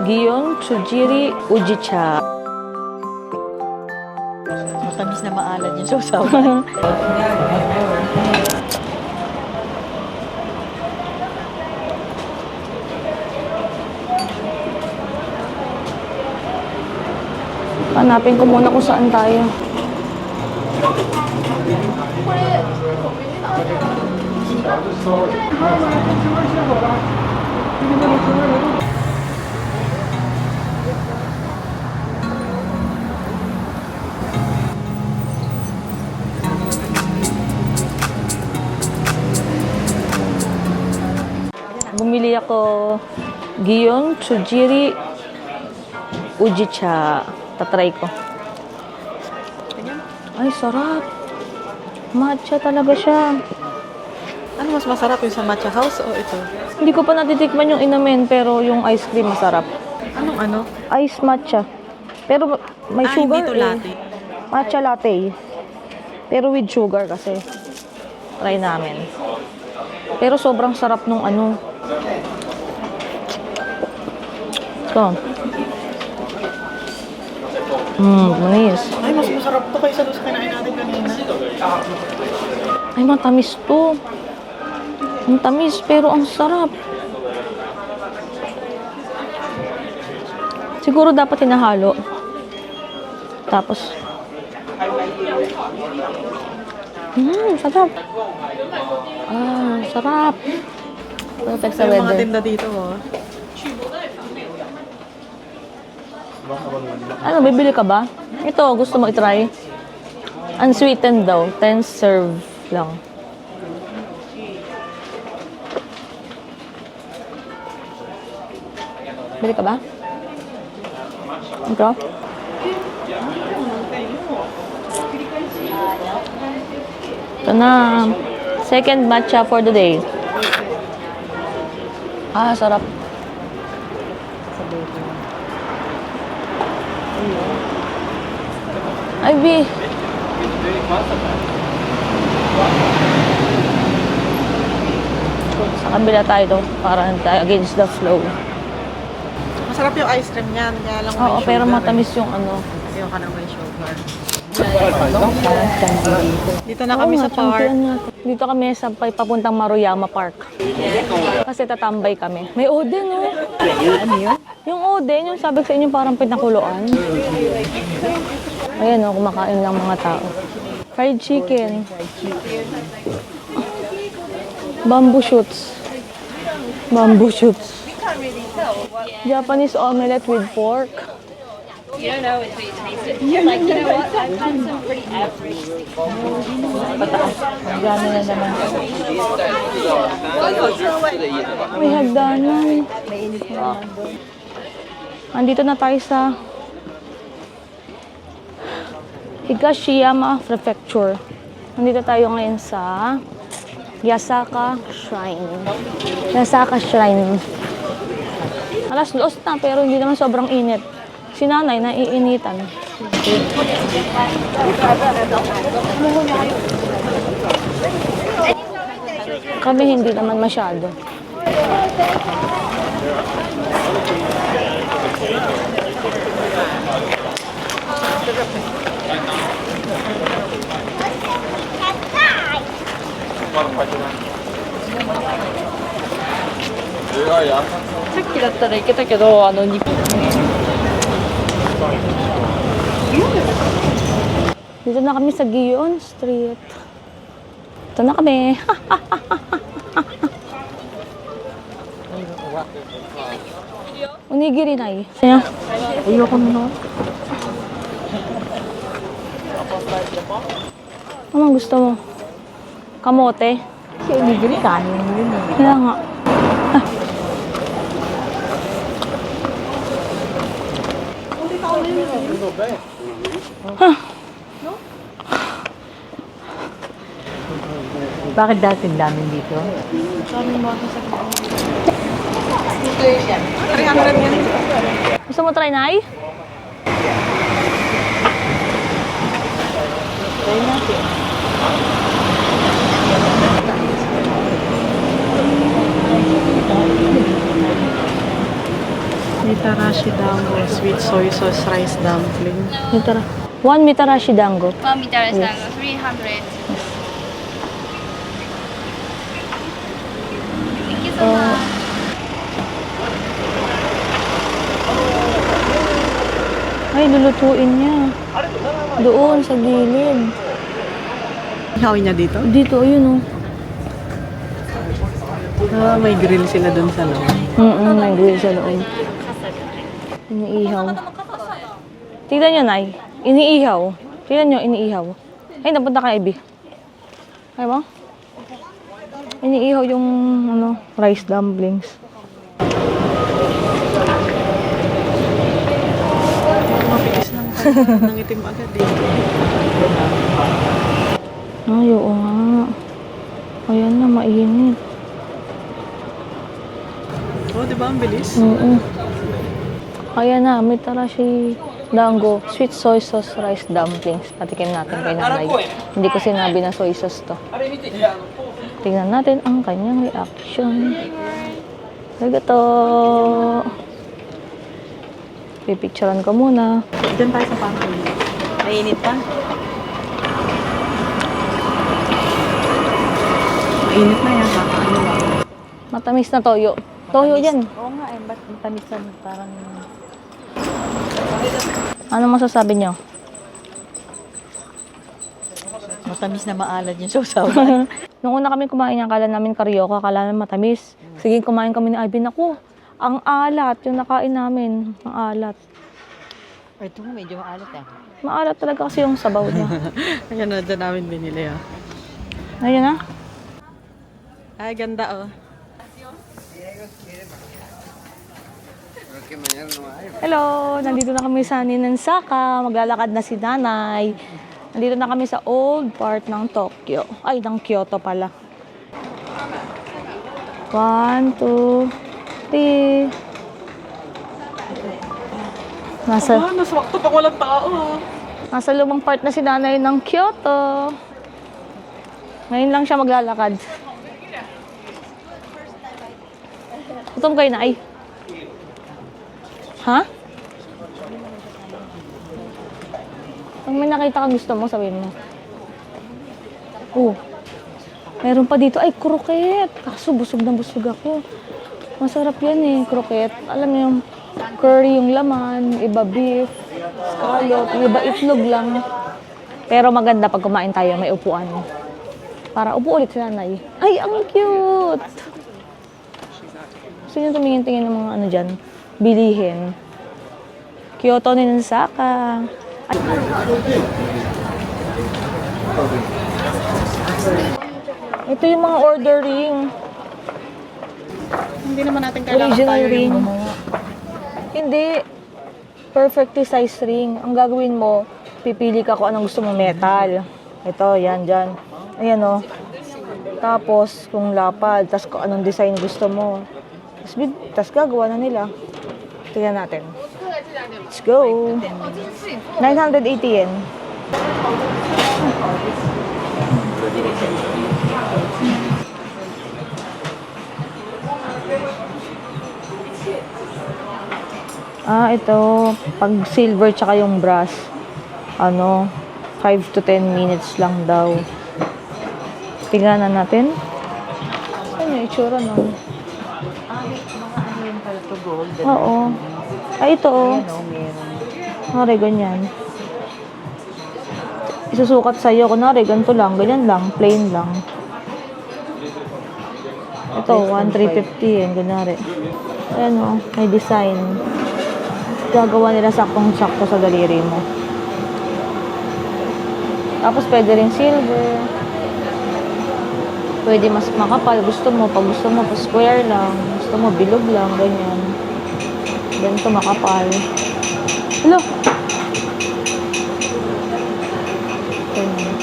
Giyon Tsujiri Ujicha. Matamis na maalat yung sausawan. Hanapin ko muna kung saan tayo. Bumili ako Giyon Tsujiri Ujicha. Tatry ko. Ay, sarap. Matcha talaga siya. Ano mas masarap yung sa matcha house o ito? Hindi ko pa natitikman yung inamin, pero yung ice cream masarap. Anong ano? Ice matcha. Pero may sugar hindi to eh. latte. Matcha latte. Pero with sugar kasi. Try namin. Pero sobrang sarap nung ano. Ito. Manis. Ay, mas masarap to kaysa doon sa kinain natin kanina. Ay, matamis to. Ang tamis, pero ang sarap. Siguro dapat hinahalo. Tapos, sarap. Sarap. Perfect sa Yung mga weather. tinda dito, oh. Ano, bibili ka ba? Ito, gusto mo i-try? Unsweetened daw. 10 serve lang. Bili ka ba? Ito? Ito na. Second matcha for the day. Sarap. Ay, B. Sa kabila tayo to. Para tayo against the flow. Masarap yung ice cream niyan. Kaya lang may Oo, sugar. pero matamis yung ano. Ayaw ka na may sugar. Dito na kami sa park. champion nga to. Dito kami sa papuntang Maruyama Park. Kasi tatambay kami. May Oden, no? Ano yun? Yung Oden, yung sabi ko sa inyo parang pinakuluan. Ayan, no, kumakain lang mga tao. Fried chicken. Bamboo shoots. Bamboo shoots. Japanese omelette with pork. You don't know until you taste it. Like, you know what? I've had some pretty average. Gano'n na naman. May hagdanan. Andito na tayo sa Higashiyama Prefecture. Nandito tayo ngayon sa Yasaka Shrine. Yasaka Shrine. Alas 2 na pero hindi naman sobrang init. Si nanay naiinitan. Kami hindi naman masyado. Dito na kami sa Gion Street. Ito na kami. Onigiri na eh. Kaya, ayoko na. Anong gusto mo? Kamote? Si onigiri, kanin yun. Kaya nga. Bakit dati daming dito? 300 yan. Gusto mo try, Nay? Try natin. Mitarashi dango, sweet soy sauce rice dumpling. One mitarashi dango. 1 みたいなの300 Thank you so much. Ay, lulutuin niya. Doon, sa gilid. Ihawin niya dito? Dito, ayun oh. May grill sila dun sa loob. May grill sa loob. Iniihaw. Tignan nyo, Nay. Iniihaw. Tignan nyo, iniihaw. Ay, napunta ka, Ivy. Ay ba? Iniihaw yung rice dumplings. Mabilis lang ng itim agad eh. Ay, oo nga. Ayan na, mainit. Oh, di ba ang bilis? Oo. Ayan na, mitarashi dango, sweet soy sauce rice dumplings. Patikim natin kay nanay. Hindi ko sinabi na soy sauce to. Tingnan natin ang kanyang reaction. Nagato. Pipicturean ko muna. Diyan tayo sa pantry. Mainit pa? Mainit na yan. Ano lang. Matamis na toyo. Toyo yan. Oo nga eh, ba't matamis na parang... Ano masasabi nyo? Matamis na maalad yung sausaw. Nung una kami kumain, akala namin karyoka, akala namin matamis. Sige, kumain kami ni Ivy. Naku, ang alat, yung nakain namin. Ang alat. Ito nga, medyo maalat eh. Maalat talaga kasi yung sabaw niya. Ayan na, dyan namin binili ah. Ayun na. Ay, ganda oh. Hello! Nandito na kami sa Ninansaka. Maglalakad na si nanay. Nandito na kami sa old part ng Tokyo. Ay, ng Kyoto pala. 1, 2, 3. Ah, naswakto pa walang tao ah. Nasa lumang part na si nanay ng Kyoto. Ngayon lang siya maglalakad. Gutom kayo na ay. Ha? Pag may nakita ka gusto mo, sabihin mo. Oh, meron pa dito. Ay, kroket. Kaso busog na busog ako. Masarap yan eh, kroket. Alam mo yung curry yung laman, iba beef, scallop, iba itlog lang. Pero maganda pag kumain tayo, may upuan. Para upo ulit si nanay. Ay, ang cute! Gusto niyo tumingin-tingin ng mga ano dyan? Bilihin. Kyoto Ninansaka. Ito yung mga ordering. Hindi naman natin kailangan Original tayo ring. yung gumawa. Hindi. Perfectly sized ring. Ang gagawin mo, pipili ka kung anong gusto mo metal. Ito, yan, dyan. Ayan o. Tapos, kung lapad, tapos kung anong design gusto mo. Tapos gagawa na nila. Tingnan natin. Let's go. 980 yen. Ah, ito. Pag silver tsaka yung brass, 5 to 10 minutes lang daw. Tingnan na natin. Ano yung itsura nun? Mga ano yung pala to gold? Oo. Ay, ito oh. Ano, meron. Kunwari, ganyan. Isusukat sa'yo. Kunwari, ganito lang. Ganyan lang. Plain lang. Ito, 1,350 yan. Kunwari. Ayan o. May design. Gagawa nila saktong-sakto sa daliri mo. Tapos, pwede rin silver. Pwede mas makapal. Gusto mo. Pag gusto mo, pa square lang. Gusto mo, bilog lang. Ganyan. Ganito makapal. Hello! Ganyan.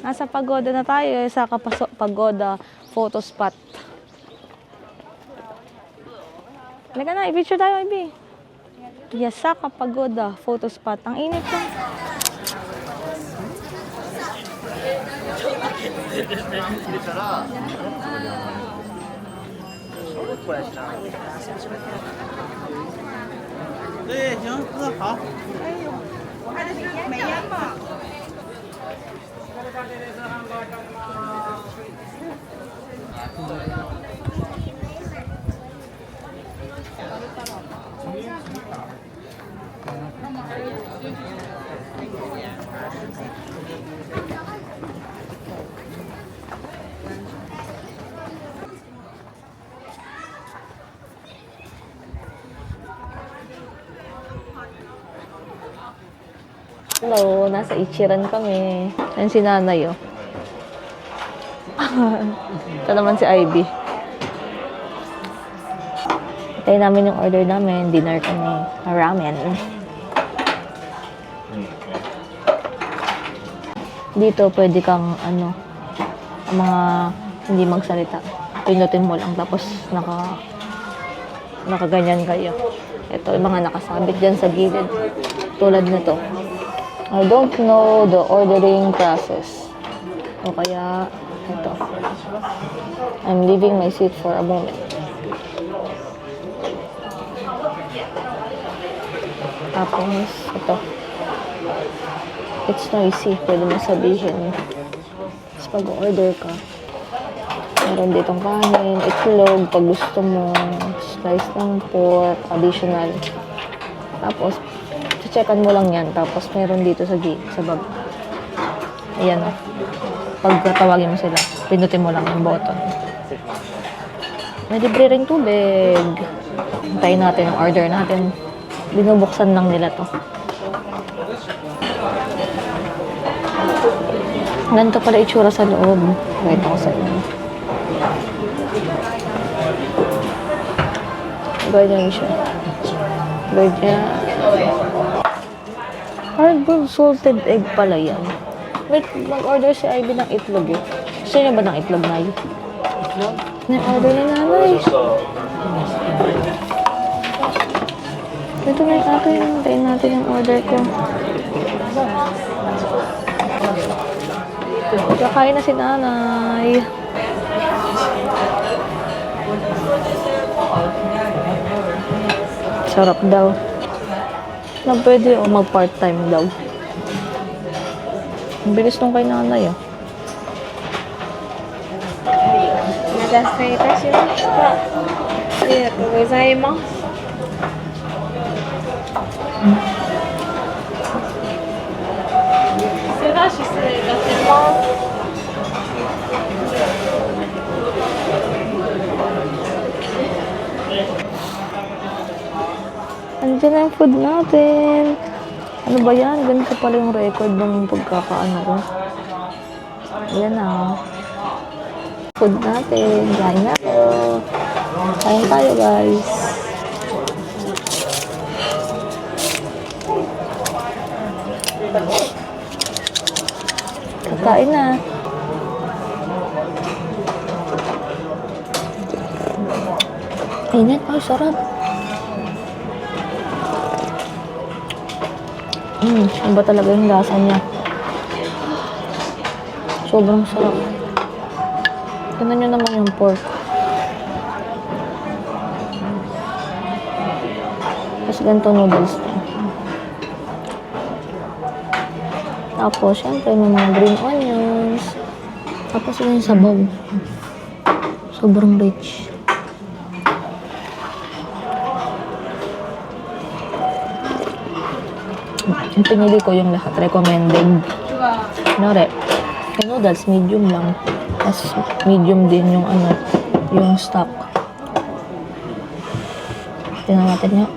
Nasa pagoda na tayo, sa Pagoda photo spot. Halika na, i-picture tayo, Ibi. Yasaka Pagoda photo spot. Ang init na. Hello, nasa Ichiran kami. Yan si nanay, oh. Ito naman si Ivy. Tayo namin yung order namin. Dinner kami. Ramen. Dito, pwede kang, mga hindi magsalita. Pinutin mo lang, tapos nakaganyan kayo. Ito, yung mga nakasabit dyan sa gilid. Tulad na to. I don't know the ordering process. O kaya, ito. I'm leaving my seat for a moment. Tapos, ito. It's noisy. Pwede mo sabihin. Tapos pag-order ka, meron ditong kanin, itlog, pag gusto mo, slice ng pork, additional. Tapos, checkan mo lang yan. Tapos, meron dito sa baba. Ayan, o. Pag tawagin mo sila, pinutin mo lang yung button. May libre ring tubig. Hintayin natin yung order natin. Binubuksan lang nila to. Ganito pala itsura sa loob. Wait ako sa inyo. Ganyan siya. Ganyan. Hard-boiled salted egg pala yan. Wait, mag-order si Ivy ng itlog eh. Gusto niya ba ng itlog, Nay? Itlog? Na-order ni Nanay. Ito na yung akin. Hintayin natin yung order ko. Kakain na si Nanay. Sarap daw. Na pwede o mag-part-time daw. Ang bilis nung kay Nanay, oh. お待たせいたしました。ありがとうございます。セラシ失礼いたします。Andiyan na yung food natin. Ano ba yan? Ganito pala yung record ng pagkakaano ko. Ayan na. Food natin. Kain na ako. Kain tayo, guys. Kakain na. Init. Ay, sarap. Iba talaga yung lasa niya. Sobrang sarap. Tignan nyo naman yung pork. Tapos ganito noodles na. Tapos, syempre, may mga green onions. Tapos yun yung sabaw. Sobrang rich. Yung pinili ko yung lahat. Recommended. Kunwari, yung noodles, medium lang. Tapos, medium din yung yung stock. Tingnan natin nga.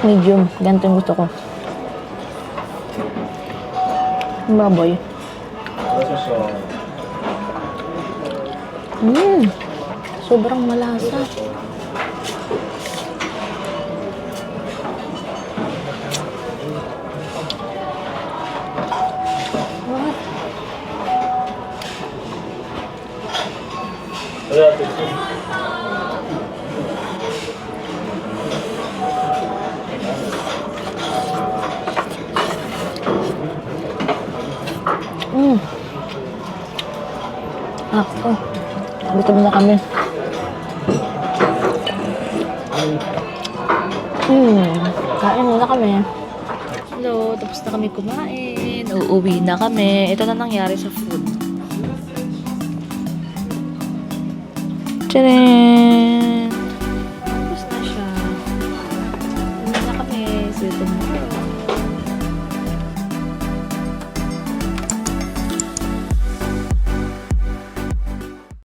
Medium. Ganito yung gusto ko. Yung baboy. Sobrang malasa. What? Ako. Gutom na kami. Kain muna kami. Hello, tapos na kami kumain. Uuwi na kami. Ito na nangyari sa food. Tcharam!